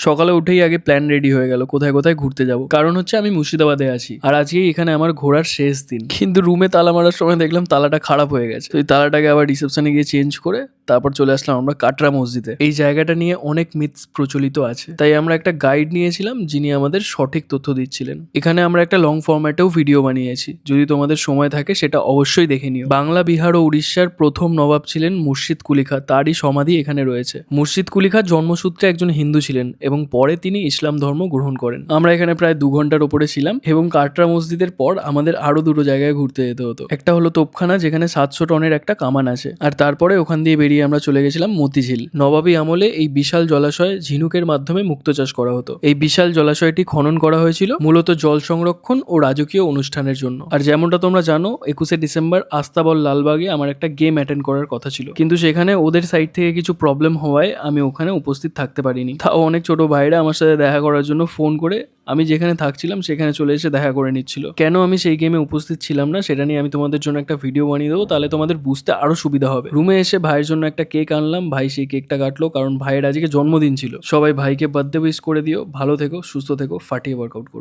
সকালে উঠেই আগে প্ল্যান রেডি হয়ে গেল কোথায় কোথায় ঘুরতে যাব, কারণ হচ্ছে আমি মুর্শিদাবাদে আছি আর আজকেই এখানে আমার ঘোরার শেষ দিন। কিন্তু রুমে তালা মারার সময় দেখলাম তালাটা খারাপ হয়ে গেছে, তো এই তালাটাকে আবার রিসেপশনে গিয়ে চেঞ্জ করে তারপর চলে আসলাম আমরা কাটরা মসজিদে। এই জায়গাটা নিয়ে অনেক মিথস প্রচলিত আছে, তাই আমরা একটা গাইড নিয়েছিলাম যিনি আমাদের সঠিক তথ্য দিচ্ছিলেন। এখানে আমরা একটা লং ফরম্যাটেও ভিডিও বানিয়েছি, যদি তোমাদের সময় থাকে সেটা অবশ্যই দেখে নিও। বাংলা, বিহার ও উড়িষ্যার প্রথম নবাব ছিলেন মুর্শিদ কুলি খাঁ, তারই সমাধি এখানে রয়েছে। মুর্শিদ কুলি খাঁ জন্মসূত্রে একজন হিন্দু ছিলেন এবং পরে তিনি ইসলাম ধর্ম গ্রহণ করেন। আমরা এখানে প্রায় 2 ঘন্টার উপরে ছিলাম এবং কাটরা মসজিদের পর আমাদের আরো দুটো জায়গায় ঘুরতে যেতে হতো। একটা হলো তোপখানা, যেখানে 700 টনের একটা কামান আছে, আর তারপরে ওখান দিয়ে বেরিয়ে আমরা চলে গেছিলাম মতিঝিল। নবাবী আমলে এই বিশাল জলাশয়ে ঝিনুকের মাধ্যমে মুক্ত চাষ করা হতো। এই বিশাল জলাশয়টি খনন করা হয়েছিল মূলত জল সংরক্ষণ ও রাজকীয় অনুষ্ঠানের জন্য। আর যেমনটা তোমরা জানো, 21শে ডিসেম্বর আস্তাবল লালবাগে আমার একটা গেম অ্যাটেন্ড করার কথা ছিল, কিন্তু সেখানে ওদের সাইড থেকে কিছু প্রবলেম হওয়ায় আমি ওখানে উপস্থিত থাকতে পারিনি। তাও অনেক ছোট ভাইরা আমার সাথে দেখা করার জন্য ফোন করে আমি যেখানে থাকছিলাম সেখানে চলে এসে দেখা করে নিচ্ছিল। কেন আমি সেই গেমে উপস্থিত ছিলাম না সেটা নিয়ে আমি তোমাদের জন্য একটা ভিডিও বানিয়ে দেবো, তাহলে তোমাদের বুঝতে আরো সুবিধা হবে। রুমে এসে ভাইয়ের জন্য একটা কেক আনলাম, ভাই সেই কেকটা কাটলো, কারণ ভাইয়ের আজকে জন্মদিন ছিল। সবাই ভাইকে বার্থডে উইশ করে দিও। ভালো থেকো, সুস্থ থেকো, ফাটিয়ে ওয়ার্কআউট করো।